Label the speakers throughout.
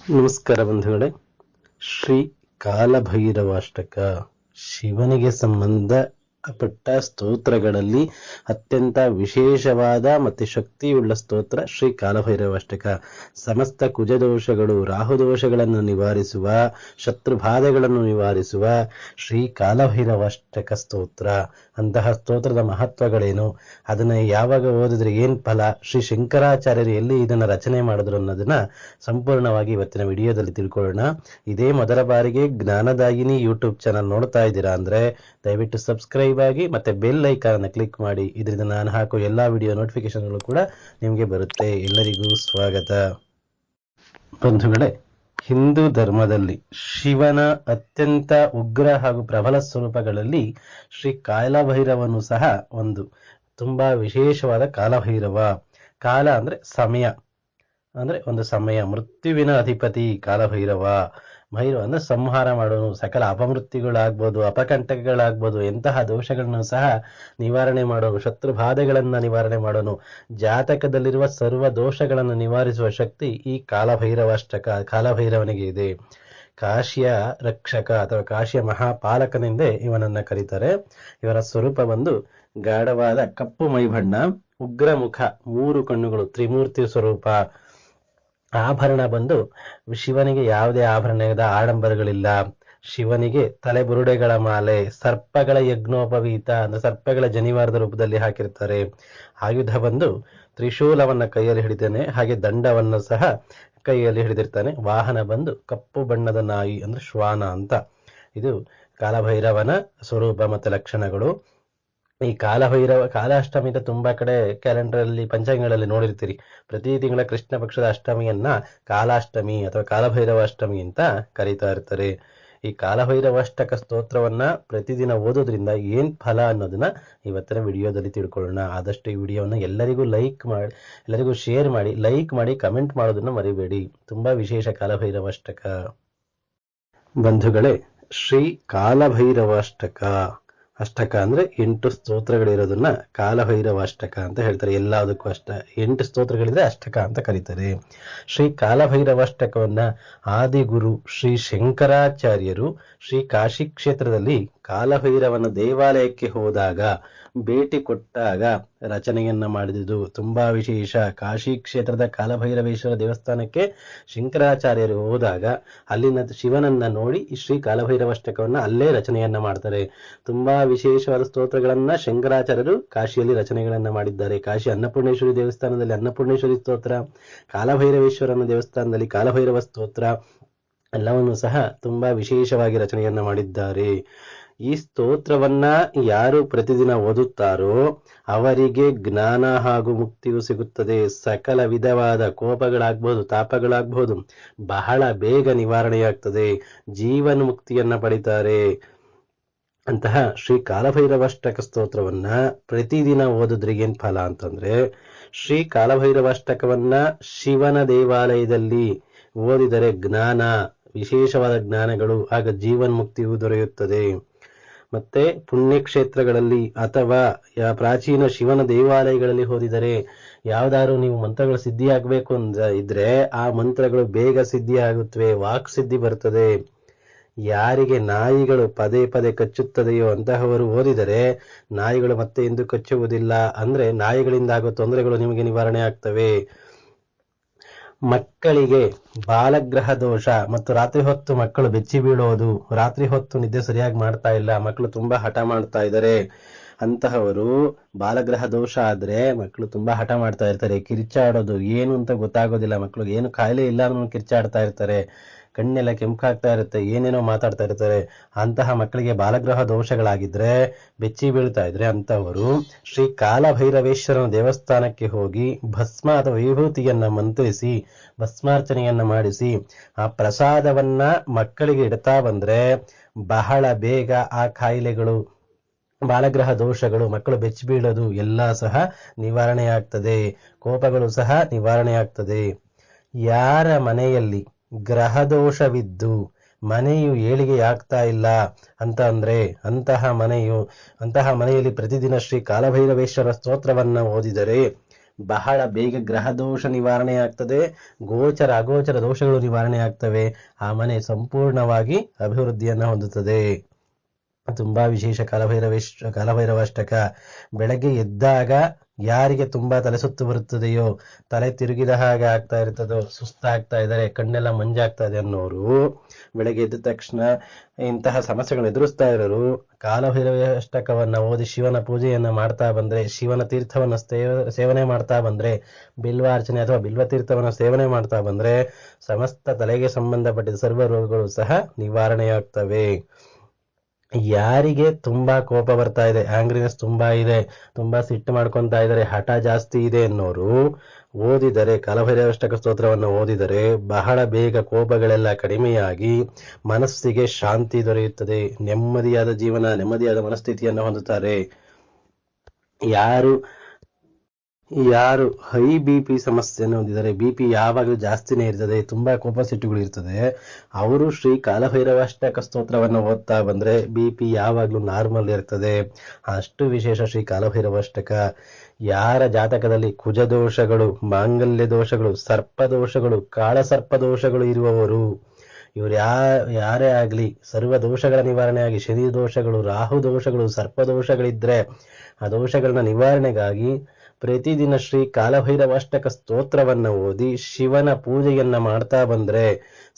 Speaker 1: ನಮಸ್ಕಾರ ಬಂಧುಗಳೇ. ಶ್ರೀ ಕಾಲಭೈರವಾಷ್ಟಕ ಶಿವನಿಗೆ ಸಂಬಂಧಪಟ್ಟ ಸ್ತೋತ್ರಗಳಲ್ಲಿ ಅತ್ಯಂತ ವಿಶೇಷವಾದ ಮತ್ತು ಶಕ್ತಿಯುಳ್ಳ ಸ್ತೋತ್ರ ಶ್ರೀ ಕಾಲಭೈರವಾಷ್ಟಕ. ಸಮಸ್ತ ಕುಜದೋಷಗಳು, ರಾಹುದೋಷಗಳನ್ನು ನಿವಾರಿಸುವ, ಶತ್ರುಬಾಧೆಗಳನ್ನು ನಿವಾರಿಸುವ ಶ್ರೀ ಕಾಲಭೈರವಾಷ್ಟಕ ಸ್ತೋತ್ರ. ಅಂತಹ ಸ್ತೋತ್ರದ ಮಹತ್ವಗಳೇನು, ಅದನ್ನ ಯಾವಾಗ ಓದಿದ್ರೆ ಏನ್ ಫಲ, ಶ್ರೀ ಶಂಕರಾಚಾರ್ಯರು ಎಲ್ಲಿ ಇದನ್ನ ರಚನೆ ಮಾಡಿದ್ರು ಅನ್ನೋದನ್ನ ಸಂಪೂರ್ಣವಾಗಿ ಇವತ್ತಿನ ವಿಡಿಯೋದಲ್ಲಿ ತಿಳ್ಕೊಳ್ಳೋಣ. ಇದೇ ಮೊದಲ ಬಾರಿಗೆ ಜ್ಞಾನದಾಯಿನಿ ಯೂಟ್ಯೂಬ್ ಚಾನಲ್ ನೋಡ್ತಾ ಇದ್ದೀರಾ ಅಂದ್ರೆ ದಯವಿಟ್ಟು ಸಬ್ಸ್ಕ್ರೈಬ್ ಆಗಿ ಮತ್ತೆ ಬೆಲ್ ಐಕಾನ್ ಕ್ಲಿಕ್ ಮಾಡಿ. ಇದರಿಂದ ನಾನು ಹಾಕೋ ಎಲ್ಲಾ ವಿಡಿಯೋ ನೋಟಿಫಿಕೇಶನ್ಗಳು ಕೂಡ ನಿಮಗೆ ಬರುತ್ತೆ. ಎಲ್ಲರಿಗೂ ಸ್ವಾಗತ. ಬಂಧುಗಳೇ, ಹಿಂದೂ ಧರ್ಮದಲ್ಲಿ ಶಿವನ ಅತ್ಯಂತ ಉಗ್ರ ಹಾಗೂ ಪ್ರಬಲ ಸ್ವರೂಪಗಳಲ್ಲಿ ಶ್ರೀ ಕಾಲಭೈರವನು ಸಹ ಒಂದು. ತುಂಬಾ ವಿಶೇಷವಾದ ಕಾಲಭೈರವ. ಕಾಲ ಅಂದ್ರೆ ಸಮಯ, ಅಂದ್ರೆ ಒಂದು ಸಮಯ. ಮೃತ್ಯುವಿನ ಅಧಿಪತಿ ಕಾಲಭೈರವ. ಭೈರವ ಅಂದ್ರೆ ಸಂಹಾರ ಮಾಡೋನು. ಸಕಲ ಅಪಮೃತ್ಯುಗಳಾಗ್ಬೋದು, ಅಪಕಂಟಕಗಳಾಗ್ಬೋದು, ಎಂತಹ ದೋಷಗಳನ್ನು ಸಹ ನಿವಾರಣೆ ಮಾಡೋನು. ಶತ್ರು ಬಾಧೆಗಳನ್ನ ನಿವಾರಣೆ ಮಾಡೋನು. ಜಾತಕದಲ್ಲಿರುವ ಸರ್ವ ದೋಷಗಳನ್ನು ನಿವಾರಿಸುವ ಶಕ್ತಿ ಈ ಕಾಲಭೈರವನಿಗೆ ಇದೆ. ಕಾಶಿಯ ರಕ್ಷಕ ಅಥವಾ ಕಾಶಿಯ ಮಹಾಪಾಲಕನೆಂದೇ ಇವನನ್ನ ಕರೀತಾರೆ. ಇವರ ಸ್ವರೂಪ ಬಂದು ಗಾಢವಾದ ಕಪ್ಪು ಮೈಬಣ್ಣ, ಉಗ್ರ ಮುಖ, 3 ಕಣ್ಣುಗಳು, ತ್ರಿಮೂರ್ತಿ ಸ್ವರೂಪ. ಆಭರಣ ಬಂದು ಶಿವನಿಗೆ ಯಾವುದೇ ಆಭರಣದ ಆಡಂಬರಗಳಿಲ್ಲ. ಶಿವನಿಗೆ ತಲೆಬುರುಡೆಗಳ ಮಾಲೆ, ಸರ್ಪಗಳ ಯಜ್ಞೋಪವೀತ ಅಂದ್ರೆ ಸರ್ಪಗಳ ಜನಿವಾರದ ರೂಪದಲ್ಲಿ ಹಾಕಿರ್ತಾರೆ. ಆಯುಧ ಬಂದು ತ್ರಿಶೂಲವನ್ನ ಕೈಯಲ್ಲಿ ಹಿಡಿತಾನೆ, ಹಾಗೆ ದಂಡವನ್ನು ಸಹ ಕೈಯಲ್ಲಿ ಹಿಡಿದಿರ್ತಾನೆ. ವಾಹನ ಬಂದು ಕಪ್ಪು ಬಣ್ಣದ ನಾಯಿ ಅಂದ್ರೆ ಶ್ವಾನ ಅಂತ. ಇದು ಕಾಲಭೈರವನ ಸ್ವರೂಪ ಮತ್ತು ಲಕ್ಷಣಗಳು. ಈ ಕಾಲಾಷ್ಟಮಿ ಅಂತ ತುಂಬಾ ಕಡೆ ಕ್ಯಾಲೆಂಡರ್ ಅಲ್ಲಿ, ಪಂಚಾಂಗಗಳಲ್ಲಿ ನೋಡಿರ್ತೀರಿ. ಪ್ರತಿ ತಿಂಗಳ ಕೃಷ್ಣ ಪಕ್ಷದ ಅಷ್ಟಮಿಯನ್ನ ಕಾಲಾಷ್ಟಮಿ ಅಥವಾ ಕಾಲಭೈರವಾಷ್ಟಮಿ ಅಂತ ಕರೀತಾ ಇರ್ತಾರೆ. ಈ ಕಾಲಭೈರವಾಷ್ಟಕ ಸ್ತೋತ್ರವನ್ನ ಪ್ರತಿದಿನ ಓದೋದ್ರಿಂದ ಏನ್ ಫಲ ಅನ್ನೋದನ್ನ ಇವತ್ತಿನ ವಿಡಿಯೋದಲ್ಲಿ ತಿಳ್ಕೊಳ್ಳೋಣ. ಆದಷ್ಟು ಈ ವಿಡಿಯೋನ ಎಲ್ಲರಿಗೂ ಶೇರ್ ಮಾಡಿ, ಲೈಕ್ ಮಾಡಿ, ಕಮೆಂಟ್ ಮಾಡೋದನ್ನ ಮರಿಬೇಡಿ. ತುಂಬಾ ವಿಶೇಷ ಕಾಲಭೈರವಾಷ್ಟಕ. ಬಂಧುಗಳೇ, ಶ್ರೀ ಕಾಲಭೈರವಾಷ್ಟಕ ಅಂದ್ರೆ 8 ಸ್ತೋತ್ರಗಳಿರೋದನ್ನ ಕಾಲಭೈರವಾಷ್ಟಕ ಅಂತ ಹೇಳ್ತಾರೆ. ಎಲ್ಲದಕ್ಕೂ 8 ಸ್ತೋತ್ರಗಳಿದ್ರೆ ಅಷ್ಟಕ ಅಂತ ಕರೀತಾರೆ. ಶ್ರೀ ಕಾಲಭೈರವಾಷ್ಟಕವನ್ನ ಆದಿಗುರು ಶ್ರೀ ಶಂಕರಾಚಾರ್ಯರು ಶ್ರೀ ಕಾಶಿ ಕ್ಷೇತ್ರದಲ್ಲಿ ಕಾಲಭೈರವನ ದೇವಾಲಯಕ್ಕೆ ಹೋದಾಗ, ಭೇಟಿ ಕೊಟ್ಟಾಗ ರಚನೆಯನ್ನ ಮಾಡಿದುದು. ತುಂಬಾ ವಿಶೇಷ. ಕಾಶಿ ಕ್ಷೇತ್ರದ ಕಾಲಭೈರವೇಶ್ವರ ದೇವಸ್ಥಾನಕ್ಕೆ ಶಂಕರಾಚಾರ್ಯರು ಹೋದಾಗ ಅಲ್ಲಿನ ಶಿವನನ್ನ ನೋಡಿ ಶ್ರೀ ಕಾಲಭೈರವಾಷ್ಟಕವನ್ನ ಅಲ್ಲೇ ರಚನೆಯನ್ನ ಮಾಡ್ತಾರೆ. ತುಂಬಾ ವಿಶೇಷವಾದ ಸ್ತೋತ್ರಗಳನ್ನ ಶಂಕರಾಚಾರ್ಯರು ಕಾಶಿಯಲ್ಲಿ ರಚನೆಗಳನ್ನ ಮಾಡಿದ್ದಾರೆ. ಕಾಶಿ ಅನ್ನಪೂರ್ಣೇಶ್ವರಿ ದೇವಸ್ಥಾನದಲ್ಲಿ ಅನ್ನಪೂರ್ಣೇಶ್ವರಿ ಸ್ತೋತ್ರ, ಕಾಲಭೈರವೇಶ್ವರನ ದೇವಸ್ಥಾನದಲ್ಲಿ ಕಾಲಭೈರವ ಸ್ತೋತ್ರ ಎಲ್ಲವನ್ನು ಸಹ ತುಂಬಾ ವಿಶೇಷವಾಗಿ ರಚನೆಯನ್ನ ಮಾಡಿದ್ದಾರೆ. ಈ ಸ್ತೋತ್ರವನ್ನ ಯಾರು ಪ್ರತಿದಿನ ಓದುತ್ತಾರೋ ಅವರಿಗೆ ಜ್ಞಾನ ಹಾಗೂ ಮುಕ್ತಿಯು ಸಿಗುತ್ತದೆ. ಸಕಲ ವಿಧವಾದ ಕೋಪಗಳಾಗ್ಬೋದು, ತಾಪಗಳಾಗ್ಬೋದು, ಬಹಳ ಬೇಗ ನಿವಾರಣೆಯಾಗ್ತದೆ. ಜೀವನ ಮುಕ್ತಿಯನ್ನ ಪಡಿತಾರೆ. ಅಂತಹ ಶ್ರೀ ಕಾಲಭೈರವಾಷ್ಟಕ ಸ್ತೋತ್ರವನ್ನ ಪ್ರತಿದಿನ ಓದಿದ್ರೆ ಏನ್ ಫಲ ಅಂತಂದ್ರೆ, ಶ್ರೀ ಕಾಲಭೈರವಾಷ್ಟಕವನ್ನ ಶಿವನ ದೇವಾಲಯದಲ್ಲಿ ಓದಿದರೆ ಜ್ಞಾನ, ವಿಶೇಷವಾದ ಜ್ಞಾನಗಳು, ಆಗ ಜೀವನ್ ಮುಕ್ತಿಯು ದೊರೆಯುತ್ತದೆ. ಮತ್ತೆ ಪುಣ್ಯಕ್ಷೇತ್ರಗಳಲ್ಲಿ ಅಥವಾ ಪ್ರಾಚೀನ ಶಿವನ ದೇವಾಲಯಗಳಲ್ಲಿ ಓದಿದರೆ ಯಾವ್ದಾದ್ರು ನೀವು ಮಂತ್ರಗಳು ಸಿದ್ಧಿ ಆಗ್ಬೇಕು ಅಂತ ಇದ್ರೆ ಆ ಮಂತ್ರಗಳು ಬೇಗ ಸಿದ್ಧಿ ಆಗುತ್ತವೆ, ವಾಕ್ ಸಿದ್ಧಿ ಬರ್ತದೆ. ಯಾರಿಗೆ ನಾಯಿಗಳು ಪದೇ ಪದೇ ಕಚ್ಚುತ್ತದೆಯೋ ಅಂತಹವರು ಓದಿದರೆ ನಾಯಿಗಳು ಮತ್ತೆ ಎಂದು ಕಚ್ಚುವುದಿಲ್ಲ. ಅಂದ್ರೆ ನಾಯಿಗಳಿಂದ ಆಗೋ ತೊಂದರೆಗಳು ನಿಮಗೆ ನಿವಾರಣೆ ಆಗ್ತವೆ. ಮಕ್ಕಳಿಗೆ ಬಾಲಗ್ರಹ ದೋಷ ಮತ್ತು ರಾತ್ರಿ ಹೊತ್ತು ಮಕ್ಕಳು ಬೆಚ್ಚಿ ಬೀಳೋದು, ರಾತ್ರಿ ಹೊತ್ತು ನಿದ್ದೆ ಸರಿಯಾಗಿ ಮಾಡ್ತಾ ಇಲ್ಲ, ಮಕ್ಕಳು ತುಂಬಾ ಹಠ ಮಾಡ್ತಾ ಇದ್ದಾರೆ, ಅಂತಹವರು ಬಾಲಗ್ರಹ ದೋಷ ಆದ್ರೆ ಮಕ್ಕಳು ತುಂಬಾ ಹಠ ಮಾಡ್ತಾ ಇರ್ತಾರೆ, ಕಿರ್ಚಾಡೋದು, ಏನು ಅಂತ ಗೊತ್ತಾಗೋದಿಲ್ಲ, ಮಕ್ಕಳು ಏನು ಕಾಯಿಲೆ ಇಲ್ಲ ಅನ್ನೋ ಕಿರ್ಚಾಡ್ತಾ ಇರ್ತಾರೆ, ಕಣ್ಣೆಲ್ಲ ಕೆಂಪಾಗ್ತಾ ಇರುತ್ತೆ, ಏನೇನೋ ಮಾತಾಡ್ತಾ ಇರ್ತಾರೆ. ಅಂತಹ ಮಕ್ಕಳಿಗೆ ಬಾಲಗ್ರಹ ದೋಷಗಳಾಗಿದ್ರೆ, ಬೆಚ್ಚಿ ಬೀಳ್ತಾ ಇದ್ರೆ ಅಂತವರು ಶ್ರೀ ಕಾಲಭೈರವೇಶ್ವರನ ದೇವಸ್ಥಾನಕ್ಕೆ ಹೋಗಿ ಭಸ್ಮ ಅಥವಾ ವಿಭೂತಿಯನ್ನ ಮಂತ್ರಿಸಿ ಭಸ್ಮಾರ್ಚನೆಯನ್ನ ಮಾಡಿಸಿ ಆ ಪ್ರಸಾದವನ್ನ ಮಕ್ಕಳಿಗೆ ಇಡ್ತಾ ಬಂದ್ರೆ ಬಹಳ ಬೇಗ ಆ ಕಾಯಿಲೆಗಳು, ಬಾಲಗ್ರಹ ದೋಷಗಳು, ಮಕ್ಕಳು ಬೆಚ್ಚಿ ಬೀಳೋದು ಎಲ್ಲ ಸಹ ನಿವಾರಣೆ ಆಗ್ತದೆ. ಕೋಪಗಳು ಸಹ ನಿವಾರಣೆ ಆಗ್ತದೆ. ಯಾರ ಮನೆಯಲ್ಲಿ ಗ್ರಹದೋಷವಿದ್ದು ಮನೆಯು ಏಳಿಗೆ ಆಗ್ತಾ ಇಲ್ಲ ಅಂತ ಅಂದ್ರೆ ಅಂತಹ ಮನೆಯಲ್ಲಿ ಪ್ರತಿದಿನ ಶ್ರೀ ಕಾಲಭೈರವೇಶ್ವರ ಸ್ತೋತ್ರವನ್ನ ಓದಿದರೆ ಬಹಳ ಬೇಗ ಗ್ರಹ ದೋಷ ನಿವಾರಣೆ ಆಗ್ತದೆ, ಗೋಚರ ಅಗೋಚರ ದೋಷಗಳು ನಿವಾರಣೆ ಆಗ್ತವೆ, ಆ ಮನೆ ಸಂಪೂರ್ಣವಾಗಿ ಅಭಿವೃದ್ಧಿಯನ್ನ ಹೊಂದುತ್ತದೆ. ತುಂಬಾ ವಿಶೇಷ ಕಾಲಭೈರವಾಷ್ಟಕ. ಬೆಳಗ್ಗೆ ಎದ್ದಾಗ ಯಾರಿಗೆ ತುಂಬಾ ತಲೆ ಸುತ್ತು ಬರುತ್ತದೆಯೋ, ತಲೆ ತಿರುಗಿದ ಹಾಗೆ ಆಗ್ತಾ ಇರ್ತದೋ, ಸುಸ್ತಾಗ್ತಾ ಇದ್ದಾರೆ, ಕಣ್ಣೆಲ್ಲ ಮಂಜಾಗ್ತಾ ಇದೆ ಅನ್ನೋರು, ಬೆಳಗ್ಗೆ ಎದ್ದ ತಕ್ಷಣ ಇಂತಹ ಸಮಸ್ಯೆಗಳನ್ನು ಎದುರಿಸ್ತಾ ಇರೋರು ಕಾಲಭೈರವಾಷ್ಟಕವನ್ನ ಓದಿ ಶಿವನ ಪೂಜೆಯನ್ನ ಮಾಡ್ತಾ ಬಂದ್ರೆ, ಶಿವನ ತೀರ್ಥವನ್ನ ಸೇವನೆ ಮಾಡ್ತಾ ಬಂದ್ರೆ, ಬಿಲ್ವಾರ್ಚನೆ ಅಥವಾ ಬಿಲ್ವ ತೀರ್ಥವನ್ನ ಸೇವನೆ ಮಾಡ್ತಾ ಬಂದ್ರೆ ಸಮಸ್ತ ತಲೆಗೆ ಸಂಬಂಧಪಟ್ಟಿದ ಸರ್ವ ರೋಗಗಳು ಸಹ ನಿವಾರಣೆಯಾಗ್ತವೆ. ಯಾರಿಗೆ ತುಂಬಾ ಕೋಪ ಬರ್ತಾ ಇದೆ, ಆಂಗ್ರಿನೆಸ್ ತುಂಬಾ ಇದೆ, ತುಂಬಾ ಸಿಟ್ಟು ಮಾಡ್ಕೊಂತಾ ಇದ್ದಾರೆ, ಹಠ ಜಾಸ್ತಿ ಇದೆ ಅನ್ನೋರು ಓದಿದರೆ, ಕಾಲಭೈರವಾಷ್ಟಕ ಸ್ತೋತ್ರವನ್ನು ಓದಿದರೆ ಬಹಳ ಬೇಗ ಕೋಪಗಳೆಲ್ಲ ಕಡಿಮೆಯಾಗಿ ಮನಸ್ಸಿಗೆ ಶಾಂತಿ ದೊರೆಯುತ್ತದೆ, ನೆಮ್ಮದಿಯಾದ ಜೀವನ, ನೆಮ್ಮದಿಯಾದ ಮನಸ್ಥಿತಿಯನ್ನು ಹೊಂದುತ್ತಾರೆ. ಯಾರು ಹೈ ಬಿ.ಪಿ ಸಮಸ್ಯೆಯನ್ನು ಹೊಂದಿದ್ದಾರೆ, ಬಿ.ಪಿ ಯಾವಾಗಲೂ ಜಾಸ್ತಿನೇ ಇರ್ತದೆ, ತುಂಬಾ ಕೋಪ ಸಿಟ್ಟುಗಳು ಇರ್ತದೆ, ಅವರು ಶ್ರೀ ಕಾಲಭೈರವಾಷ್ಟಕ ಸ್ತೋತ್ರವನ್ನು ಓದ್ತಾ ಬಂದ್ರೆ ಬಿ.ಪಿ ಯಾವಾಗಲೂ ನಾರ್ಮಲ್ ಇರ್ತದೆ. ಅಷ್ಟು ವಿಶೇಷ ಶ್ರೀ ಕಾಲಭೈರವಾಷ್ಟಕ. ಯಾರ ಜಾತಕದಲ್ಲಿ ಕುಜ ದೋಷಗಳು, ಮಾಂಗಲ್ಯ ದೋಷಗಳು, ಸರ್ಪ ದೋಷಗಳು, ಕಾಳಸರ್ಪ ದೋಷಗಳು ಇರುವವರು, ಇವರು ಯಾರೇ ಆಗ್ಲಿ ಸರ್ವ ದೋಷಗಳ ನಿವಾರಣೆಯಾಗಿ, ಶನಿ ದೋಷಗಳು, ರಾಹು ದೋಷಗಳು, ಸರ್ಪ ದೋಷಗಳಿದ್ರೆ ಆ ದೋಷಗಳನ್ನ ನಿವಾರಣೆಗಾಗಿ ಪ್ರತಿದಿನ ಶ್ರೀ ಕಾಲಭೈರವಾಷ್ಟಕ ಸ್ತೋತ್ರವನ್ನ ಓದಿ ಶಿವನ ಪೂಜೆಯನ್ನ ಮಾಡ್ತಾ ಬಂದ್ರೆ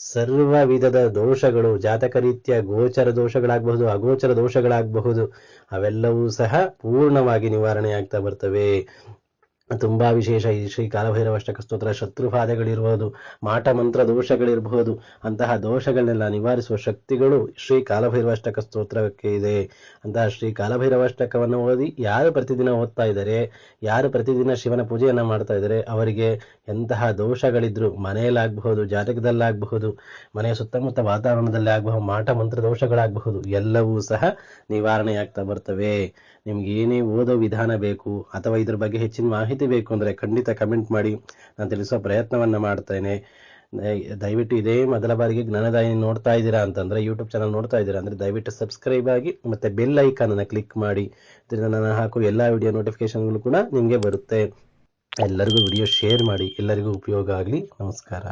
Speaker 1: ಸರ್ವ ವಿಧದ ದೋಷಗಳು, ಜಾತಕ ರೀತಿಯ ಗೋಚರ ದೋಷಗಳಾಗಬಹುದು, ಅಗೋಚರ ದೋಷಗಳಾಗಬಹುದು, ಅವೆಲ್ಲವೂ ಸಹ ಪೂರ್ಣವಾಗಿ ನಿವಾರಣೆಯಾಗ್ತಾ ಬರ್ತವೆ. ತುಂಬಾ ವಿಶೇಷ ಈ ಶ್ರೀ ಕಾಲಭೈರವಾಷ್ಟಕ ಸ್ತೋತ್ರ. ಶತ್ರುಬಾಧೆಗಳಿರಬಹುದು, ಮಾಟ ಮಂತ್ರ ದೋಷಗಳಿರಬಹುದು, ಅಂತಹ ದೋಷಗಳನ್ನೆಲ್ಲ ನಿವಾರಿಸುವ ಶಕ್ತಿಗಳು ಶ್ರೀ ಕಾಲಭೈರವಾಷ್ಟಕ ಸ್ತೋತ್ರಕ್ಕೆ ಇದೆ. ಅಂತಹ ಶ್ರೀ ಕಾಲಭೈರವಾಷ್ಟಕವನ್ನು ಓದಿ ಯಾರು ಪ್ರತಿದಿನ ಓದ್ತಾ ಇದ್ದಾರೆ, ಯಾರು ಪ್ರತಿದಿನ ಶಿವನ ಪೂಜೆಯನ್ನ ಮಾಡ್ತಾ ಇದ್ದಾರೆ, ಅವರಿಗೆ ಎಂತಹ ದೋಷಗಳಿದ್ರು ಮನೆಯಲ್ಲಾಗಬಹುದು, ಜಾತಕದಲ್ಲಾಗಬಹುದು, ಮನೆಯ ಸುತ್ತಮುತ್ತ ವಾತಾವರಣದಲ್ಲಿ ಆಗಬಹುದು, ಮಾಟ ಮಂತ್ರ ದೋಷಗಳಾಗಬಹುದು, ಎಲ್ಲವೂ ಸಹ ನಿವಾರಣೆಯಾಗ್ತಾ ಬರ್ತವೆ. ನಿಮ್ಗೆ ಏನೇ ಓದೋ ವಿಧಾನ ಬೇಕು ಅಥವಾ ಇದ್ರ ಬಗ್ಗೆ ಹೆಚ್ಚಿನ ಮಾಹಿತಿ ಬೇಕು ಅಂದ್ರೆ ಖಂಡಿತ ಕಮೆಂಟ್ ಮಾಡಿ, ನಾನು ತಿಳಿಸುವ ಪ್ರಯತ್ನವನ್ನ ಮಾಡ್ತೇನೆ. ದಯವಿಟ್ಟು ಇದೇ ಮೊದಲ ಬಾರಿಗೆ ಜ್ಞಾನದಾಯಿನಿ ನೋಡ್ತಾ ಇದ್ದೀರಾ ಅಂತಂದ್ರೆ, ಯೂಟ್ಯೂಬ್ ಚಾನಲ್ ನೋಡ್ತಾ ಇದ್ದೀರಾ ಅಂದ್ರೆ ದಯವಿಟ್ಟು ಸಬ್ಸ್ಕ್ರೈಬ್ ಆಗಿ ಮತ್ತೆ ಬೆಲ್ ಐಕಾನ್ ಅನ್ನ ಕ್ಲಿಕ್ ಮಾಡಿ. ಇದರಿಂದ ನಾನು ಹಾಕುವ ಎಲ್ಲಾ ವಿಡಿಯೋ ನೋಟಿಫಿಕೇಶನ್ಗಳು ಕೂಡ ನಿಮ್ಗೆ ಬರುತ್ತೆ. ಎಲ್ಲರಿಗೂ ವಿಡಿಯೋ ಶೇರ್ ಮಾಡಿ, ಎಲ್ಲರಿಗೂ ಉಪಯೋಗ ಆಗಲಿ. ನಮಸ್ಕಾರ.